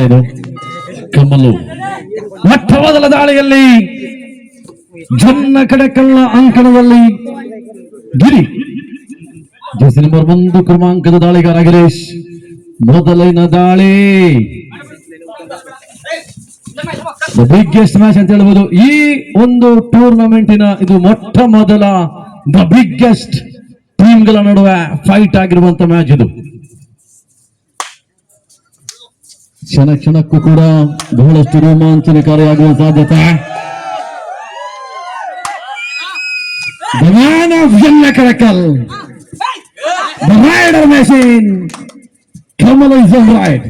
ಇದು ಕಮಲು ಮೊಟ್ಟ ಮೊದಲ ದಾಳಿಯಲ್ಲಿ ಜನ್ನ ಕಡೆಕಲ್ಲ ಅಂಕಣದಲ್ಲಿ ಗಿರಿ ಜೆರ್ಸಿ ನಂಬರ್ 1 ಕ್ರಮಾಂಕದ ದಾಳಿಗಾರ ಗಿರೀಶ್. ಮೊದಲಿನ ದಾಳಿ ಬಿಗ್ಗೆಸ್ಟ್ ಮ್ಯಾಚ್ ಅಂತ ಹೇಳ್ಬೋದು. ಈ ಒಂದು ಟೂರ್ನಮೆಂಟಿನ ಇದು ಮೊಟ್ಟ ಮೊದಲ ದ ಬಿಗ್ಗೆಸ್ಟ್ ಟೀಮ್ಗಳ ನಡುವೆ ಫೈಟ್ ಆಗಿರುವಂತ ಮ್ಯಾಚ್ ಇದು. ಕ್ಷಣ ಕ್ಷಣಕ್ಕೂ ಕೂಡ ಬಹಳಷ್ಟು ರೋಮಾಂಚನಕಾರಿಯಾಗುವ ಸಾಧ್ಯತೆ. The man of Jannakarakal, the rider machine, Kamalu is on ride.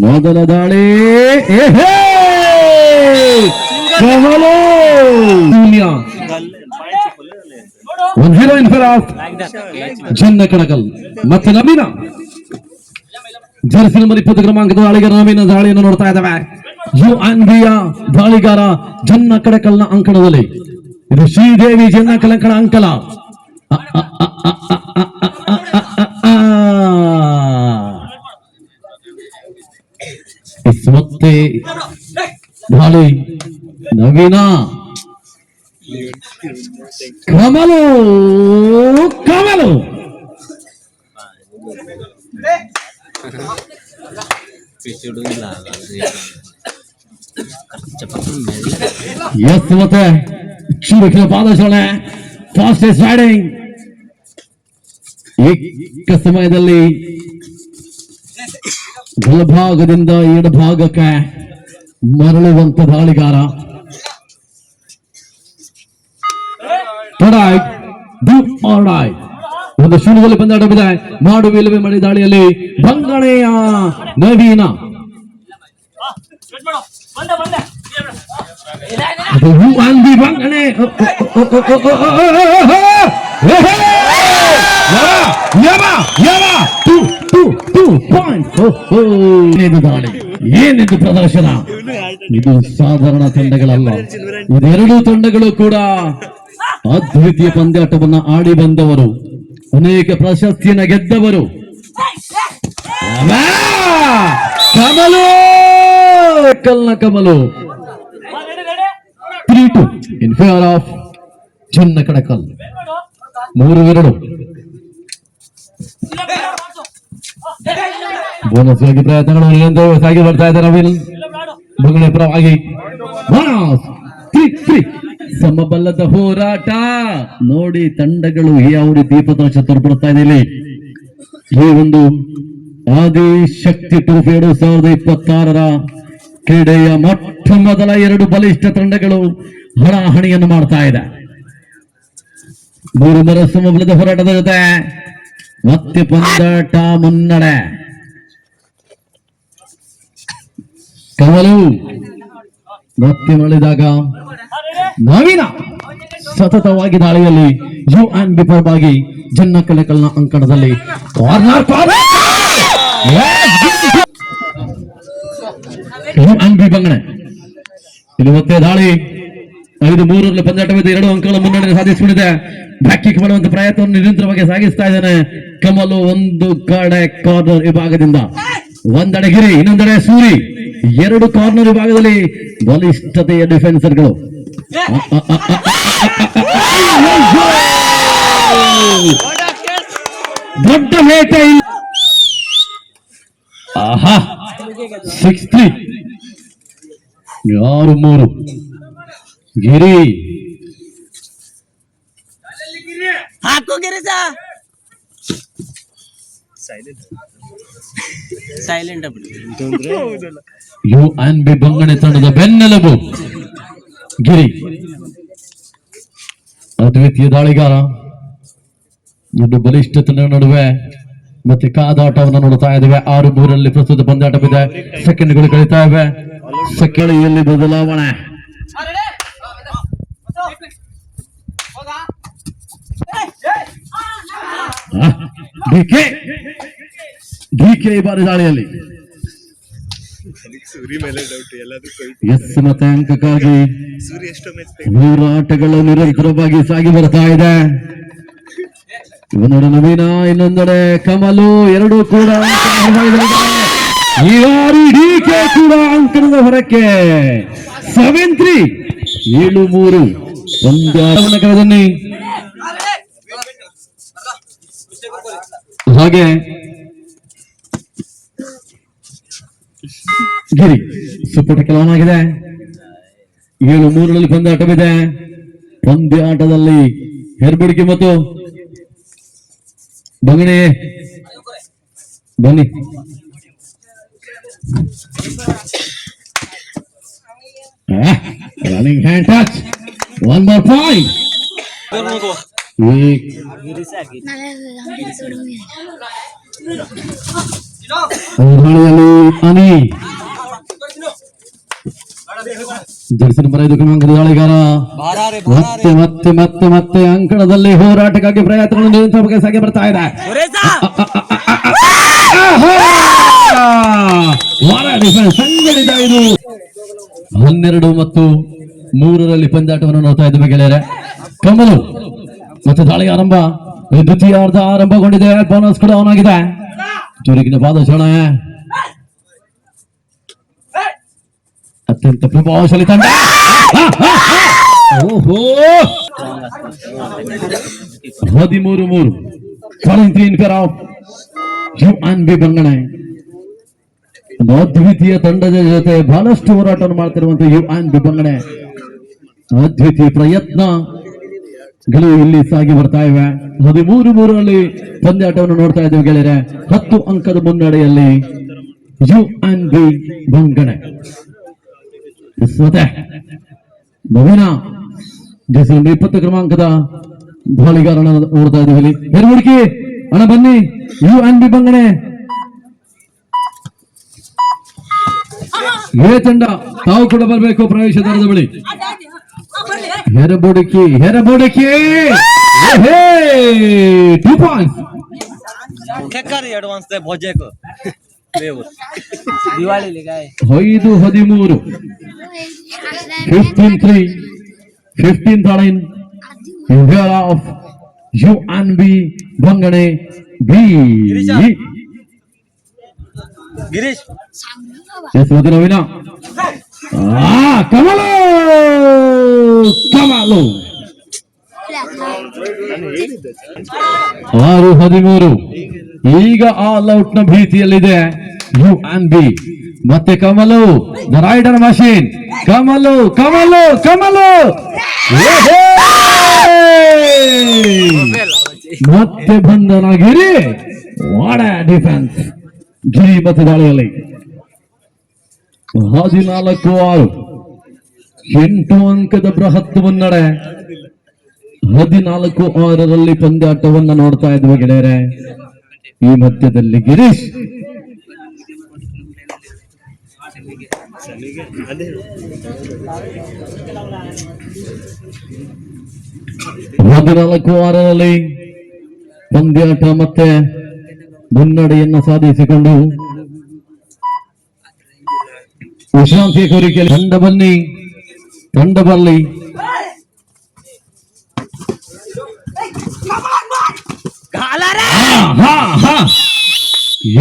ಮೊದಲ ದಾಳಿ ಕಮಲು 1-0 in favor of Jannakarakal. ಮತ್ತೆ ನವೀನ ಜರ್ಸಿ ನಂಬರ್ 20 ಕ್ರಮಾಂಕದ ದಾಳಿಗಾರ ನವೀನ ದಾಳಿಯನ್ನು ನೋಡ್ತಾ ಇದ್ದಾವೆ. UNBಯ ದಾಳಿಗಾರ ಜನ್ನಕಡಕಲ್ನ ಅಂಕಣದಲ್ಲಿ. ಇದು ಶ್ರೀದೇವಿ ಜನ್ನಕಲಂಕಣ ಅಂಕಲ. ಮತ್ತೆ ದಾಳಿ ನವೀನ ಕಮಲು ಕಮಲು ಎಸ್ ಮತ್ತೆ ಚುರುಕಿನ ಪಾದಚಾಲನೆ, ಫಾಸ್ಟೆಸ್ಟ್ ರೈಡಿಂಗ್. ಏಕ ಸಮಯದಲ್ಲಿ ಬಲಭಾಗದಿಂದ ಎಡಭಾಗಕ್ಕೆ ಮರಳುವಂತ ದಾಳಿಗಾರ. ಒಂದು ಶೂನ್ಯದಲ್ಲಿ ಪಂದ್ಯಾಟವಿದೆ. ಮಾಡುವಿಲ್ಲವೇ ಮಾಡಿ ದಾಳಿಯಲ್ಲಿ ಬಂಗಣೆಯ ನವೀನ. ಬಂಗಣೆ ದಾಳಿ ಏನಿದು ಪ್ರದರ್ಶನ. ಇದು ಸಾಧಾರಣ ತಂಡಗಳಲ್ಲ. ಇದೆರಡೂ ತಂಡಗಳು ಕೂಡ ಅದ್ವಿತೀಯ ಪಂದ್ಯಾಟವನ್ನ ಆಡಿ ಬಂದವರು, ಅನೇಕ ಪ್ರಶಸ್ತಿಯನ್ನ ಗೆದ್ದವರು. ಕಮಲು ಕಲ್ನ ಕಮಲು 3-2 in favor of ಜನ್ನಕಡಕಲ್. 3-2 ಬೋನಸ್ ಆಗಿ ಪ್ರಯತ್ನಗಳು ನಿರಂತರವಾಗಿ ಬರ್ತಾ ಇದ್ದಾರೆ. ನವೀನ್ ಬಂಗಳೆ ಪರವಾಗಿ ಸಮಬಲ್ಲದ ಹೋರಾಟ ನೋಡಿ ತಂಡಗಳು ಯಾವ ರೀತಿ ಪ್ರದರ್ಶ ತೋರ್ಪಡ್ತಾ ಇದೆ. ಇಲ್ಲಿ ಈ ಒಂದು ಆದಿಶಕ್ತಿ ಟ್ರೋಫಿ 2026ರ ಕ್ರೀಡೆಯ ಮೊಟ್ಟ ಮೊದಲ 2 ಬಲಿಷ್ಠ ತಂಡಗಳು ಹಣಾಹಣಿಯನ್ನು ಮಾಡ್ತಾ ಇದೆ. 3 ಸಮಬಲದ ಹೋರಾಟದ ಜೊತೆ ಮತ್ತೆ ಪಂದ್ಯಾಟ ಮುನ್ನಡೆ. ಕಮಲು ಮತ್ತೆ ಮರಳಿದಾಗ ನವೀನ ಸತತವಾಗಿ ದಾಳಿಯಲ್ಲಿ UNB ಪರವಾಗಿ ಜನ್ನಕಡಕಲ್ನ ಅಂಕಣದಲ್ಲಿ ಕಾರ್ನರ್ UNB ಬಂಗಣೆ. ಇಲ್ಲಿ ಮತ್ತೆ ದಾಳಿ 5-3 ಪಂದ್ಯಾಟವಿದೆ. 2 ಅಂಕಗಳ ಮುನ್ನಡೆ ಸಾಧಿಸಿಕೊಂಡಿದೆ. ಬ್ಯಾಕ್ ಕಿಕ್ ಮಾಡುವಂತ ಪ್ರಯತ್ನವನ್ನು ನಿರಂತರವಾಗಿ ಸಾಗಿಸ್ತಾ ಇದ್ದಾನೆ ಕಮಲು. ಒಂದು ಕಡೆ ಕಾರ್ನರ್ ವಿಭಾಗದಿಂದ ಒಂದೆಡೆ ಗಿರಿ, ಇನ್ನೊಂದೆಡೆ ಸೂರಿ. 2 ಕಾರ್ನರ್ ವಿಭಾಗದಲ್ಲಿ ಬಲಿಷ್ಠತೆಯ ಡಿಫೆನ್ಸರ್ಗಳು. ದೊಡ್ಡ ಬೇಟೆ. 6-3 6-3 ಗಿರಿ. ಹಾಕು ಗಿರಿ ಸೈಲೆಂಟ್ UNB ಬಂಗಣೆ ತಂಡದ ಬೆನ್ನೆಲುಬು ಗಿರಿ. ಅದ್ವಿತೀಯ ದಾಳಿಗಾರ. 2 ಬಲಿಷ್ಠ ತಂಡಗಳ ನಡುವೆ ಮತ್ತೆ ಕಾದಾಟವನ್ನು ನೋಡ್ತಾ ಇದ್ದೇವೆ. 6-3 ಪ್ರಸ್ತುತ ಪಂದ್ಯಾಟವಿದೆ. ಸೆಕೆಂಡ್ಗಳು ಕಳೀತಾ ಇವೆ. ಸೆಕೆಂಡ್ಗಳಲ್ಲಿ ಬದಲಾವಣೆ. ಡಿಕೆ ಈ ಬಾರಿ ದಾಳಿಯಲ್ಲಿ ಎಸ್ ಮತ್ತೆ ಅಂಕಕ್ಕಾಗಿ ಹೋರಾಟಗಳು ನಿರಂತರವಾಗಿ ಸಾಗಿ ಬರ್ತಾ ಇದೆ. ಇವನೊಡ ನವೀನ, ಇನ್ನೊಂದೆಡೆ ಕಮಲು, ಎರಡೂ ಕೂಡ ಈ ಬಾರಿ ಡಿಕೆ ಕೂಡ ಅಂಕಣದ ಹೊರಕ್ಕೆ 7-3 7-3 ಪಂದ್ಯವನ್ನು ಹಾಗೆ ಗಿರಿ ಸುಪ್ಪಟ ಕೆಲವನಾಗಿದೆ 7-3 ಪಂದ್ಯಾಟವಿದೆ. ಪಂದ್ಯಾಟದಲ್ಲಿ ಹೆರ್ಬುಡಿಕೆ ಮತ್ತು ಬಂಗಣೆ ಬನ್ನಿ running hand touch 1 more point. ಅನಿ ಜರ್ಸಿ ನಂಬರ್ 5 ಕ್ರಮಾಂಕದ ದಾಳಿಗಾರ ಮತ್ತೆ ಮತ್ತೆ ಮತ್ತೆ ಮತ್ತೆ ಅಂಕಣದಲ್ಲಿ ಹೋರಾಟಕ್ಕಾಗಿ ಪ್ರಯತ್ನಗಳನ್ನು ನಿರಂತರವಾಗಿ ಸಾಗಿ ಬರ್ತಾ ಇದೆ. ಸಂಘಟಿತ ಇದು 12 ಮತ್ತು 3 ಪಂದ್ಯಾಟವನ್ನು ನೋಡ್ತಾ ಇದ್ದೇವೆ ಗೆಳೆಯರೆ. ಕಮಲು ಮತ್ತೆ ದಾಳಿ ಆರಂಭ, ದ್ವಿತೀಯಾರ್ಧ ಆರಂಭಗೊಂಡಿದೆ. ಬೋನಸ್ ಕೂಡ ಆನ್ ಆಗಿದೆ. ಚುರುಕಿನ ಪಾದೋಷಣೆ, ಅತ್ಯಂತ ಪ್ರಭಾವಶಾಲಿ ತಂಡ. ಓಹೋ 13-3 calling in fair of UNB ಬಂಗಣೆ. ಅದ್ವಿತೀಯ ತಂಡದ ಜೊತೆ ಬಹಳಷ್ಟು ಹೋರಾಟವನ್ನು ಮಾಡ್ತಿರುವಂತಹ UNB ಬಂಗಣೆ ಅದ್ವಿತೀಯ ಪ್ರಯತ್ನಗಳು ಇಲ್ಲಿ ಸಾಗಿ ಬರ್ತಾ ಇವೆ. 13-3 ಪಂದ್ಯಾಟವನ್ನು ನೋಡ್ತಾ ಇದ್ದೇವೆ ಗೆಳೆಯರೆ. 10 ಅಂಕದ ಮುನ್ನಡೆಯಲ್ಲಿ UNB ಬಂಗಣೆ. ಮತ್ತೆ ನವೀನ ಜೆಸಿ 20 ಕ್ರಮಾಂಕದ ದಾಳಿಗಾರನ ನೋಡ್ತಾ ಇದ್ದೀವಿ. ಹೆರ್ಬುಡ್ಕಿ ಅಣ್ಣ ಬನ್ನಿ. UNB ಬಂಗಣೆ ಏ ತಂಡ ತಾವು ಕೂಡ ಬರಬೇಕು ಪ್ರವೇಶ ದ್ವಾರದ ಬಳಿ. ಹೆರಬುಡಕಿ 2 points. दिवाळी काय 5-13 15-3 15-13 in favor of UNB ಬಂಗಣೆ B. Girish Yashwant ನವೀನ ಕಮಲು 6-13 ಈಗ ಆಲ್ ಔಟ್ ನ ಭೀತಿಯಲ್ಲಿದೆ UNB. ಮತ್ತೆ ಕಮಲು ದ ರೈಡರ್ ಮಷೀನ್. ಕಮಲು ಮತ್ತೆ ಬಂಧನ ಗಿರಿ. ವಾಡ ಡಿಫೆನ್ಸ್ ಗಿರಿ ಮತ್ತೆ ದಾಳಿಯಲ್ಲಿ 14-6 8 ಅಂಕದ ಬೃಹತ್ ಮುನ್ನಡೆ. 14-6 ಪಂದ್ಯಾಟವನ್ನ ನೋಡ್ತಾ ಇದ್ವಿ ಗೆಳೆಯರೆ. ಈ ಮಧ್ಯದಲ್ಲಿ ಗಿರೀಶ್ 14-6 ಪಂದ್ಯಾಟ ಮತ್ತೆ ಮುನ್ನಡೆಯನ್ನು ಸಾಧಿಸಿಕೊಂಡು ವಿಶ್ರಾಂತಿ ಕೋರಿಕೆಯಲ್ಲಿ ತಂಡ ಬರಲಿ.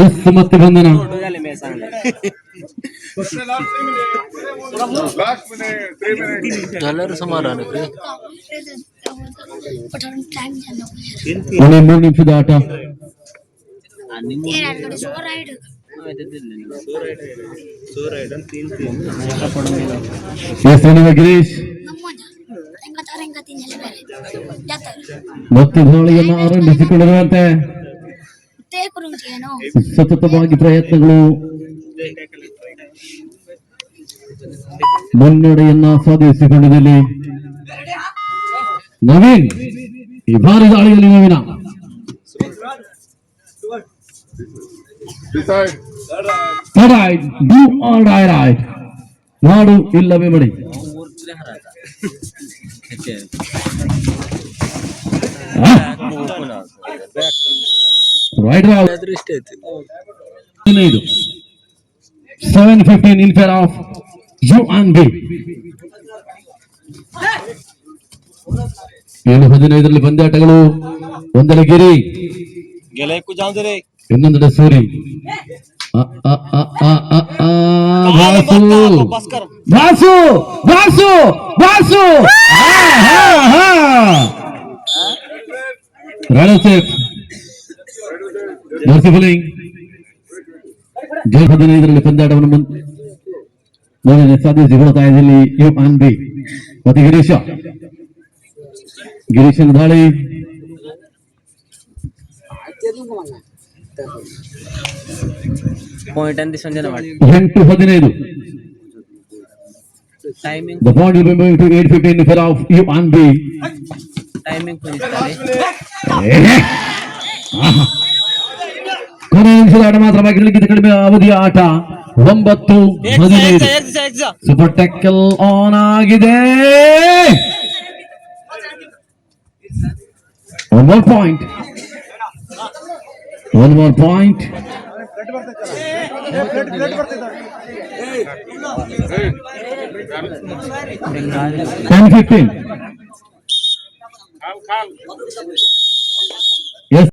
ಎಸ್ ಮತ್ತೆ ಬಂಧನ. ಕೊನೆ 3 ನಿಮಿಷದ ಆಟ. ಗಿರೀಶ್ ಮತ್ತೆ ದಾಳಿಯನ್ನು ಆರಂಭಿಸಿಕೊಂಡಿರುವಂತೆ ಸತತವಾಗಿ ಪ್ರಯತ್ನಗಳು ಮುನ್ನಡೆಯನ್ನ ಸಾಧಿಸಿಕೊಂಡಿದೆ. ನವೀನ್ ಈ ಬಾರಿ ದಾಳಿಯಲ್ಲಿ ನವೀನ ಮಾಡು ಇಲ್ಲವೇ ಮಡಿ. Raider 7-15 in favor of UNB. 7-15 ಪಂದ್ಯಾಟಗಳು. ಒಂದೆಡೆ ಗಿರಿ, ಇನ್ನೊಂದೆಡೆ ಸೂರಿ. ವಾಸು ವಾಸು ವಾಸು ವಾಸು ರೈಡರ್ ಸೇಫ್ ಮರ್ಸಿಫುಲಿಂಗ್ ಜೂನ್ 15ರಲ್ಲಿ ಪಂದ್ಯಾಟವನ್ನು ಮೊದಲನೇ ಸಾಧಿಸಿಕೊಳ್ತಾ ಇದ್ದಲ್ಲಿ ಯು ಆನ್ ಬಿ ಮತ್ತೆ ಗಿರೀಶನ ದಾಳಿ ಪಾಯಿಂಟ್ ಅಂತ ಸಂಜೆ ಮಾಡಿ 8-15 timing The point will be moving to 8:15 in favor of you and B. Timing ಕುದಿಸ್ತಾರೆ ಕೊನೆಯ ನಿಮಿಷದ ಆಟ ಮಾತ್ರ ಬಾಕಿ ಉಳಿದಿದೆ. ಕಡಿಮೆ ಅವಧಿಯ ಆಟ 9-15. ಸೂಪರ್ ಟ್ಯಾಕಲ್ ಆನ್ ಆಗಿದೆ. One more point. One more point. Ten 15. Yes.